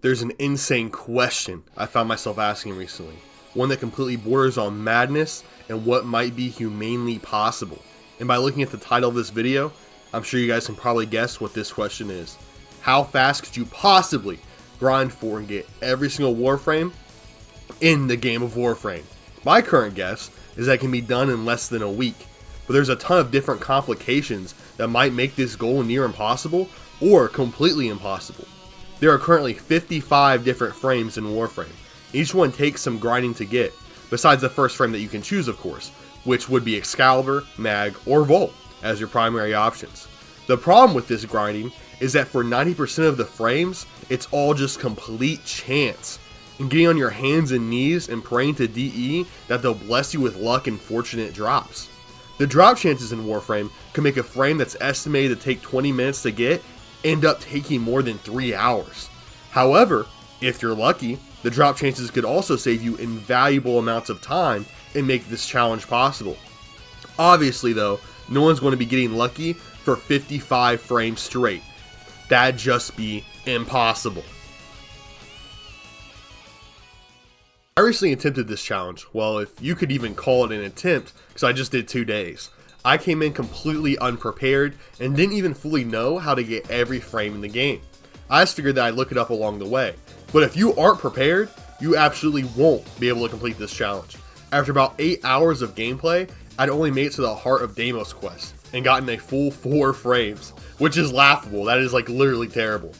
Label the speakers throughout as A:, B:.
A: There's an insane question I found myself asking recently, one that completely borders on madness and what might be humanely possible. And by looking at the title of this video, I'm sure you guys can probably guess what this question is. How fast could you possibly grind for and get every single Warframe in the game of Warframe? My current guess is that it can be done in less than a week, but there's a ton of different complications that might make this goal near impossible or completely impossible. There are currently 55 different frames in Warframe. Each one takes some grinding to get, besides the first frame that you can choose, of course, which would be Excalibur, Mag, or Volt as your primary options. The problem with this grinding is that for 90% of the frames, it's all just complete chance, and getting on your hands and knees and praying to DE that they'll bless you with luck and fortunate drops. The drop chances in Warframe can make a frame that's estimated to take 20 minutes to get end up taking more than 3 hours. However, if you're lucky, the drop chances could also save you invaluable amounts of time and make this challenge possible. Obviously though, no one's going to be getting lucky for 55 frames straight. That'd just be impossible. I recently attempted this challenge, well, if you could even call it an attempt, because I just did 2 days. I came in completely unprepared and didn't even fully know how to get every frame in the game. I just figured that I'd look it up along the way. But if you aren't prepared, you absolutely won't be able to complete this challenge. After about 8 hours of gameplay, I'd only made it to the heart of Deimos quest and gotten a full 4 frames, which is laughable. That is like literally terrible.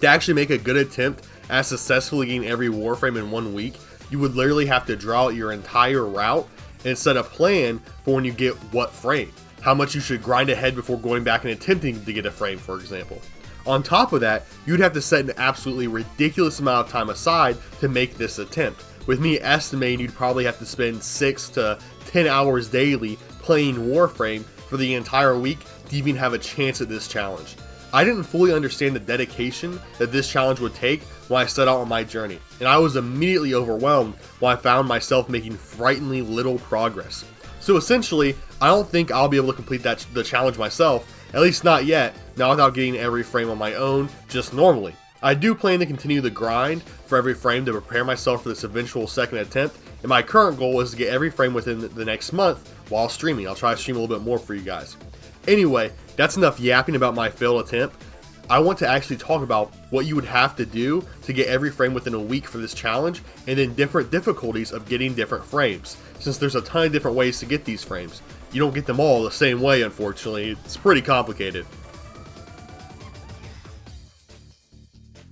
A: To actually make a good attempt at successfully getting every Warframe in 1 week, you would literally have to draw out your entire route and set a plan for when you get what frame, how much you should grind ahead before going back and attempting to get a frame, for example. On top of that, you'd have to set an absolutely ridiculous amount of time aside to make this attempt, with me estimating you'd probably have to spend 6 to 10 hours daily playing Warframe for the entire week to even have a chance at this challenge. I didn't fully understand the dedication that this challenge would take when I set out on my journey, and I was immediately overwhelmed when I found myself making frighteningly little progress. So essentially, I don't think I'll be able to complete the challenge myself, at least not yet, not without getting every frame on my own, just normally. I do plan to continue the grind for every frame to prepare myself for this eventual second attempt, and my current goal is to get every frame within the next month while streaming. I'll try to stream a little bit more for you guys. Anyway, that's enough yapping about my failed attempt. I want to actually talk about what you would have to do to get every frame within a week for this challenge, and then different difficulties of getting different frames, since there's a ton of different ways to get these frames. You don't get them all the same way, unfortunately. It's pretty complicated.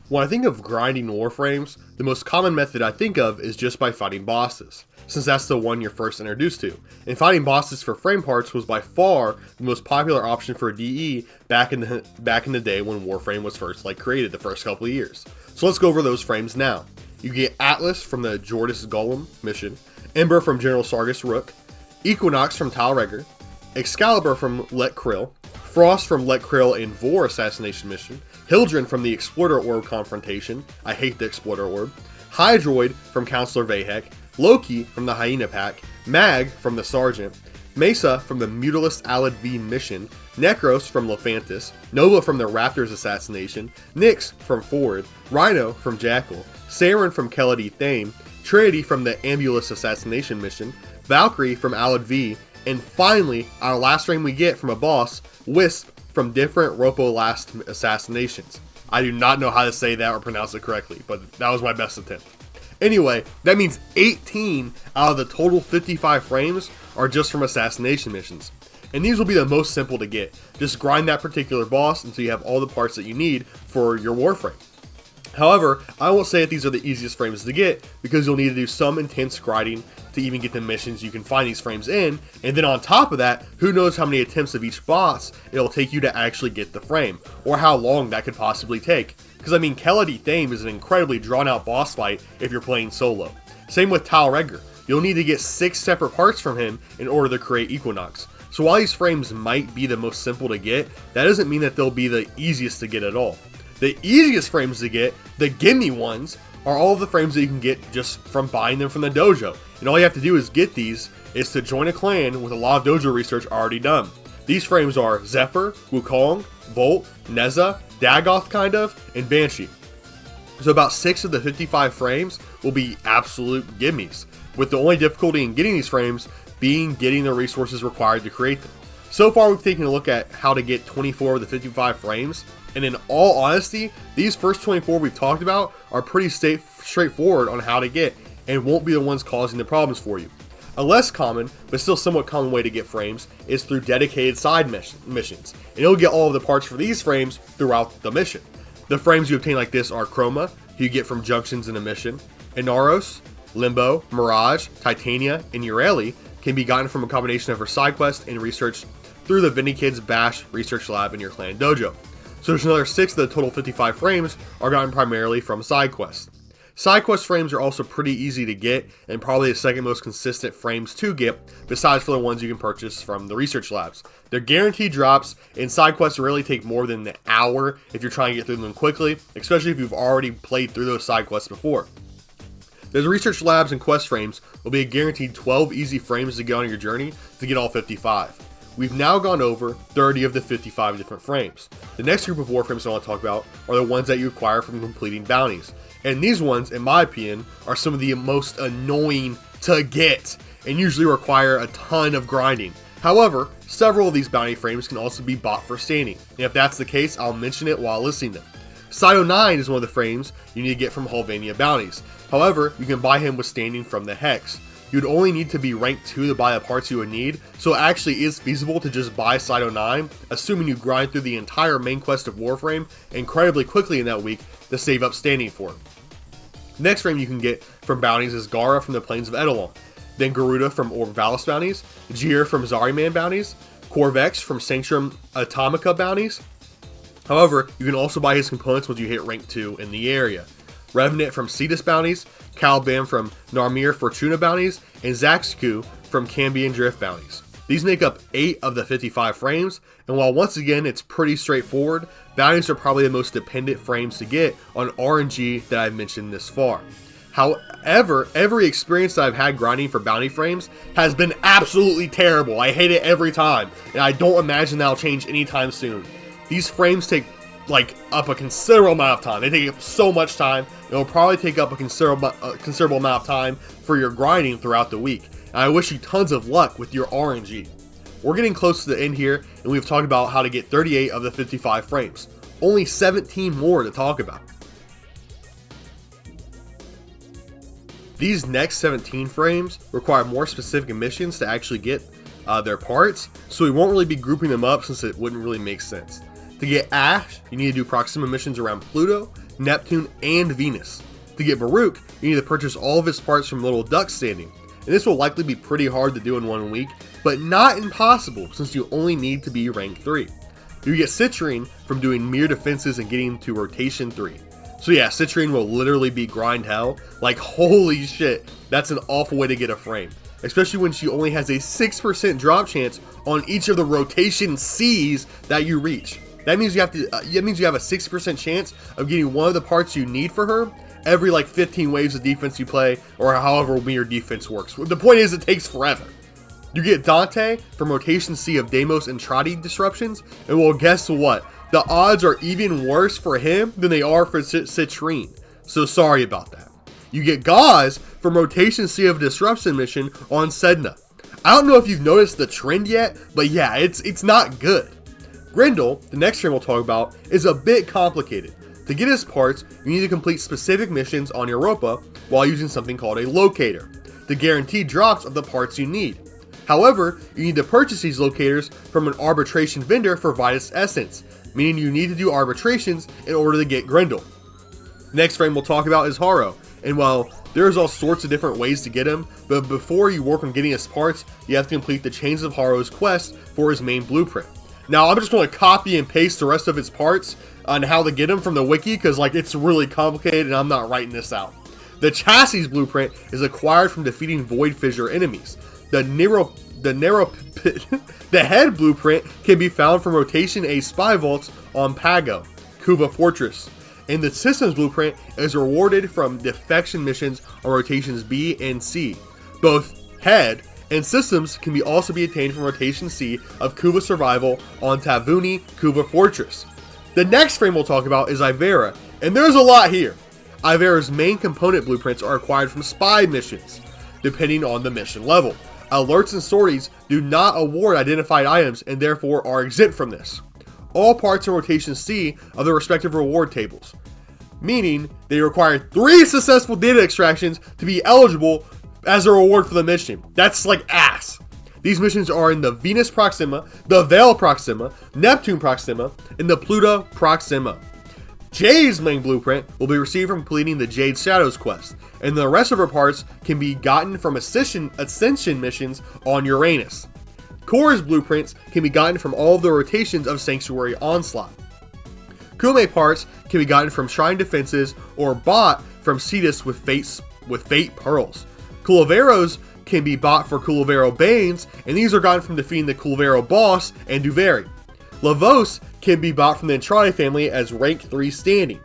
A: When I think of grinding Warframes, the most common method I think of is just by fighting bosses, since that's the one you're first introduced to. And fighting bosses for frame parts was by far the most popular option for DE back in the day when Warframe was first created, the first couple of years. So let's go over those frames now. You get Atlas from the Jordis Golem mission, Ember from General Sargus Rook, Equinox from Tal Regger, Excalibur from Let Krill, Frost from Let Krill and Vor assassination mission, Hildren from the Exploiter Orb confrontation, I hate the Exploiter Orb, Hydroid from Counselor Vahek, Loki from the Hyena Pack, Mag from the Sergeant, Mesa from the Mutalist Alad V mission, Necros from Lephantis, Nova from the Raptors assassination, Nyx from Forward, Rhino from Jackal, Saren from Keladi Thame, Trinity from the Ambulus assassination mission, Valkyrie from Alad V, and finally, our last frame we get from a boss, Wisp from different Ropo-Last assassinations. I do not know how to say that or pronounce it correctly, but that was my best attempt. Anyway, that means 18 out of the total 55 frames are just from assassination missions. And these will be the most simple to get. Just grind that particular boss until you have all the parts that you need for your Warframe. However, I won't say that these are the easiest frames to get, because you'll need to do some intense grinding to even get the missions you can find these frames in, and then on top of that, who knows how many attempts of each boss it'll take you to actually get the frame, or how long that could possibly take. Because I mean, Keladi Thame is an incredibly drawn out boss fight if you're playing solo. Same with Tal Regger. You'll need to get 6 separate parts from him in order to create Equinox. So while these frames might be the most simple to get, that doesn't mean that they'll be the easiest to get at all. The easiest frames to get, the gimme ones, are all of the frames that you can get just from buying them from the dojo. And all you have to do is get these, is to join a clan with a lot of dojo research already done. These frames are Zephyr, Wukong, Volt, Neza, Dagoth kind of, and Banshee. So about 6 of the 55 frames will be absolute gimmies, with the only difficulty in getting these frames being getting the resources required to create them. So far we've taken a look at how to get 24 of the 55 frames, and in all honesty, these first 24 we've talked about are pretty straightforward on how to get, and won't be the ones causing the problems for you. A less common, but still somewhat common way to get frames is through dedicated side missions, and you'll get all of the parts for these frames throughout the mission. The frames you obtain like this are Chroma, who you get from junctions in a mission, Inaros, Limbo, Mirage, Titania, and Ureli can be gotten from a combination of her side quests and research through the Vindicate's Bash research lab in your clan dojo. So there's another 6 of the total 55 frames are gotten primarily from side quests. Side quest frames are also pretty easy to get, and probably the second most consistent frames to get, besides for the ones you can purchase from the research labs. They're guaranteed drops, and side quests really take more than an hour if you're trying to get through them quickly, especially if you've already played through those side quests before. Those research labs and quest frames will be a guaranteed 12 easy frames to get on your journey to get all 55. We've now gone over 30 of the 55 different frames. The next group of Warframes I want to talk about are the ones that you acquire from completing bounties. And these ones, in my opinion, are some of the most annoying to get and usually require a ton of grinding. However, several of these bounty frames can also be bought for standing, and if that's the case, I'll mention it while listing them. Cyto 9 is one of the frames you need to get from Hulvania bounties. However, you can buy him with standing from the Hex. You'd only need to be rank 2 to buy the parts you would need, so it actually is feasible to just buy Cyto 9, assuming you grind through the entire main quest of Warframe incredibly quickly in that week to save up standing for him. Next frame you can get from bounties is Gara from the Plains of Edelon, then Garuda from Orb Valis bounties, Jir from Zariman bounties, Corvex from Sanctum Atomica bounties. However, you can also buy his components once you hit rank 2 in the area. Revenant from Cetus bounties, Caliban from Narmir Fortuna bounties, and Zaxku from Cambion Drift bounties. These make up 8 of the 55 frames, and while once again it's pretty straightforward, bounties are probably the most dependent frames to get on RNG that I've mentioned this far. However, every experience that I've had grinding for bounty frames has been absolutely terrible. I hate it every time, and I don't imagine that'll change anytime soon. These frames take up a considerable amount of time. They take up so much time. It'll probably take up a considerable amount of time for your grinding throughout the week. And I wish you tons of luck with your RNG. We're getting close to the end here, and we've talked about how to get 38 of the 55 frames. Only 17 more to talk about. These next 17 frames require more specific missions to actually get their parts, so we won't really be grouping them up since it wouldn't really make sense. To get Ash, you need to do Proxima missions around Pluto, Neptune, and Venus. To get Baruch, you need to purchase all of his parts from Little Duck Standing, and this will likely be pretty hard to do in 1 week, but not impossible since you only need to be rank 3. You get Citrine from doing Mere Defenses and getting to Rotation 3. So yeah, Citrine will literally be grind hell. Like holy shit, that's an awful way to get a frame. Especially when she only has a 6% drop chance on each of the Rotation Cs that you reach. That means you have a 6% chance of getting one of the parts you need for her every 15 waves of defense you play, or however your defense works. The point is, it takes forever. You get Dante from Rotation C of Deimos and Tradi disruptions, and well, guess what? The odds are even worse for him than they are for Citrine. So sorry about that. You get Gauze from Rotation C of Disruption mission on Sedna. I don't know if you've noticed the trend yet, but yeah, it's not good. Grendel, the next frame we'll talk about, is a bit complicated. To get his parts, you need to complete specific missions on Europa while using something called a locator to guarantee drops of the parts you need. However, you need to purchase these locators from an arbitration vendor for Vitus Essence, meaning you need to do arbitrations in order to get Grendel. Next frame we'll talk about is Haro, and while there's all sorts of different ways to get him, but before you work on getting his parts, you have to complete the Chains of Haro's quest for his main blueprint. Now, I'm just going to copy and paste the rest of its parts on how to get them from the wiki, because it's really complicated and I'm not writing this out. The Chassis blueprint is acquired from defeating Void Fissure enemies. The Head blueprint can be found from Rotation A spy vaults on Pago, Kuva Fortress. And the Systems blueprint is rewarded from defection missions on Rotations B and C. Both Head and Systems can also be attained from Rotation C of Kuva Survival on Tavuni Kuva Fortress. The next frame we'll talk about is Ivera, and there's a lot here. Ivera's main component blueprints are acquired from spy missions, depending on the mission level. Alerts and sorties do not award identified items and therefore are exempt from this. All parts in Rotation C of the respective reward tables, meaning they require 3 successful data extractions to be eligible as a reward for the mission. That's like ass. These missions are in the Venus Proxima, the Veil Proxima, Neptune Proxima, and the Pluto Proxima. Jade's main blueprint will be received from completing the Jade Shadows quest, and the rest of her parts can be gotten from ascension missions on Uranus. Korra's blueprints can be gotten from all of the rotations of Sanctuary Onslaught. Kume parts can be gotten from Shrine Defenses or bought from Cetus with Fate Pearls. Culaveros can be bought for Culavero Banes, and these are gotten from defeating the Culavero boss and Duveri. Lavos can be bought from the Andrade family as rank 3 standing.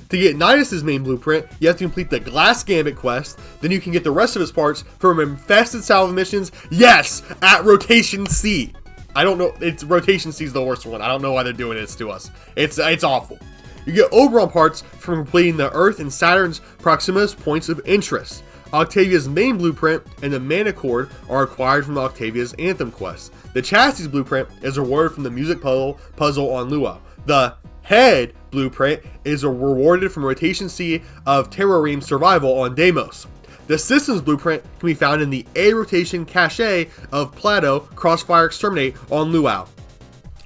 A: To get Nidus' main blueprint, you have to complete the Glass Gambit quest, then you can get the rest of his parts from Infested Salve missions, yes, at Rotation C. I don't know, Rotation C is the worst one. I don't know why they're doing this to us. It's awful. You get Oberon parts from completing the Earth and Saturn's Proxima's points of interest. Octavia's main blueprint and the Mana Cord are acquired from Octavia's Anthem quest. The Chassis blueprint is rewarded from the music puzzle on Lua. The Head blueprint is rewarded from Rotation C of Terrarium Survival on Deimos. The Systems blueprint can be found in the A rotation cache of Plateau Crossfire Exterminate on Luau.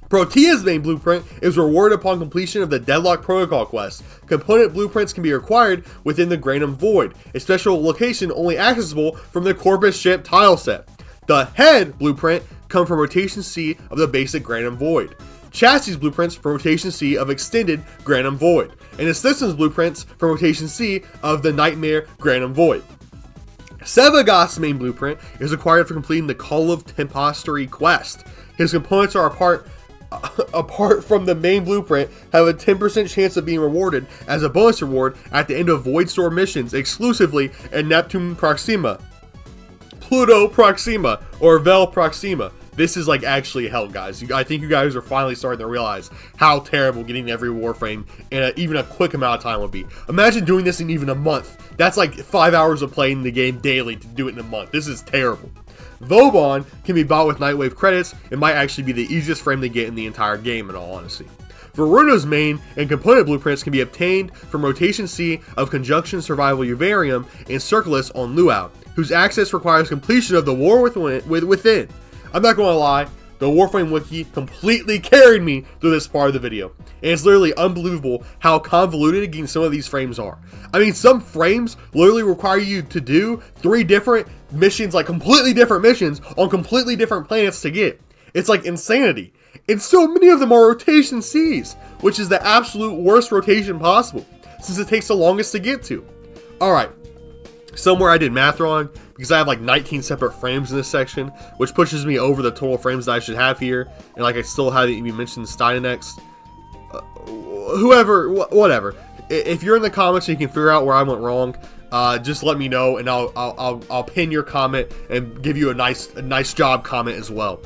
A: Protea's main blueprint is rewarded upon completion of the Deadlock Protocol quest. Component blueprints can be acquired within the Granum Void, a special location only accessible from the Corpus Ship tile set. The Head blueprint come from Rotation C of the basic Granum Void. Chassis blueprints from Rotation C of Extended Granum Void, and the Systems blueprints from Rotation C of the Nightmare Granum Void. Sevagoth's main blueprint is acquired for completing the Call of Tempestory quest. His components are apart from the main blueprint, have a 10% chance of being rewarded as a bonus reward at the end of Void Store missions exclusively in Neptune Proxima, Pluto Proxima, or Vel Proxima. This is like actually hell, guys. I think you guys are finally starting to realize how terrible getting every Warframe in even a quick amount of time would be. Imagine doing this in even a month. That's like 5 hours of playing the game daily to do it in a month. This is terrible. Vauban can be bought with Nightwave credits. It might actually be the easiest frame to get in the entire game, in all honesty. Varuna's main and component blueprints can be obtained from Rotation C of Conjunction Survival Uvarium and Circulus on Luau, whose access requires completion of the War Within. I'm not going to lie, the Warframe wiki completely carried me through this part of the video. And it's literally unbelievable how convoluted again some of these frames are. I mean, some frames literally require you to do 3 different missions, like completely different missions on completely different planets to get. It's like insanity. And so many of them are Rotation Cs, which is the absolute worst rotation possible, since it takes the longest to get to. Alright, somewhere I did math wrong, because I have like 19 separate frames in this section, which pushes me over the total frames that I should have here, and like I still haven't even mentioned Stynex. Whatever. If you're in the comments and you can figure out where I went wrong, just let me know, and I'll pin your comment and give you a nice job comment as well.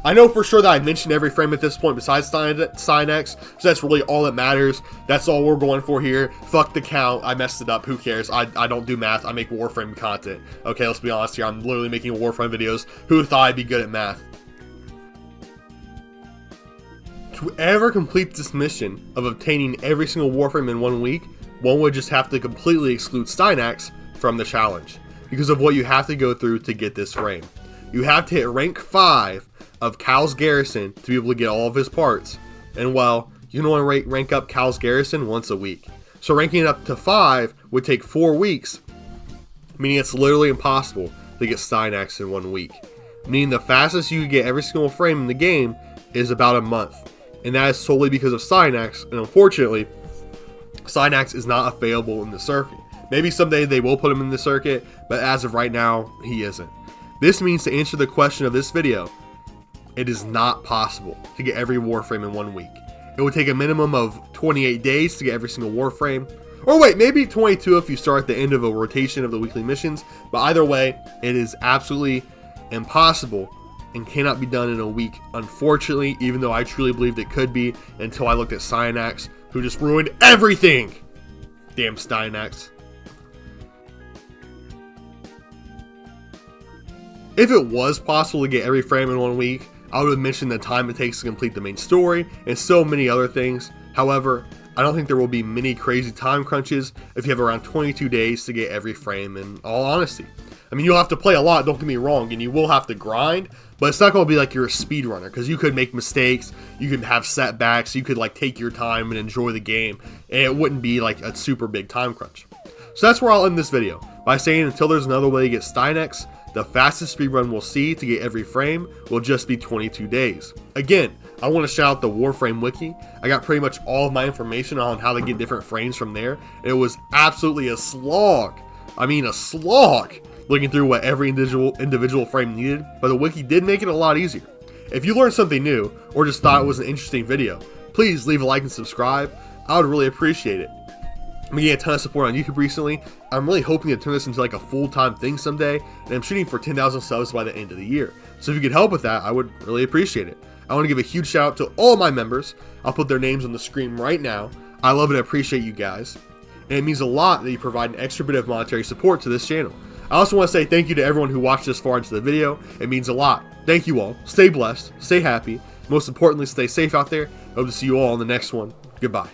A: I know for sure that I mentioned every frame at this point besides Stynex, so that's really all that matters. That's all we're going for here. Fuck the count. I messed it up. Who cares? I don't do math. I make Warframe content. Okay, let's be honest here. I'm literally making Warframe videos. Who thought I'd be good at math? To ever complete this mission of obtaining every single Warframe in 1 week, one would just have to completely exclude Stynex from the challenge because of what you have to go through to get this frame. You have to hit rank 5 of Cal's Garrison to be able to get all of his parts, and well, you can only rank up Cal's Garrison once a week. So ranking it up to 5 would take 4 weeks, meaning it's literally impossible to get Stynex in 1 week. Meaning the fastest you can get every single frame in the game is about a month, and that is solely because of Stynex, and unfortunately, Stynex is not available in the circuit. Maybe someday they will put him in the circuit, but as of right now, he isn't. This means to answer the question of this video, it is not possible to get every Warframe in 1 week. It would take a minimum of 28 days to get every single Warframe. Or wait, maybe 22 if you start at the end of a rotation of the weekly missions. But either way, it is absolutely impossible and cannot be done in a week. Unfortunately, even though I truly believed it could be until I looked at Stynex, who just ruined everything. Damn Stynex. If it was possible to get every frame in 1 week, I would have mentioned the time it takes to complete the main story and so many other things. However, I don't think there will be many crazy time crunches if you have around 22 days to get every frame, in all honesty. I mean, you'll have to play a lot, don't get me wrong, and you will have to grind, but it's not going to be like you're a speedrunner, because you could make mistakes, you could have setbacks, you could like take your time and enjoy the game, and it wouldn't be like a super big time crunch. So that's where I'll end this video, by saying until there's another way to get Stynex, the fastest speedrun we'll see to get every frame will just be 22 days. Again, I want to shout out the Warframe wiki. I got pretty much all of my information on how to get different frames from there, and it was absolutely a slog. I mean a slog, looking through what every individual frame needed, but the wiki did make it a lot easier. If you learned something new, or just thought it was an interesting video, please leave a like and subscribe. I would really appreciate it. I'm getting a ton of support on YouTube recently. I'm really hoping to turn this into like a full-time thing someday, and I'm shooting for 10,000 subs by the end of the year. So if you could help with that, I would really appreciate it. I want to give a huge shout out to all my members. I'll put their names on the screen right now. I love and appreciate you guys, and it means a lot that you provide an extra bit of monetary support to this channel. I also want to say thank you to everyone who watched this far into the video. It means a lot. Thank you all. Stay blessed, stay happy, most importantly, stay safe out there. I hope to see you all in the next one. Goodbye.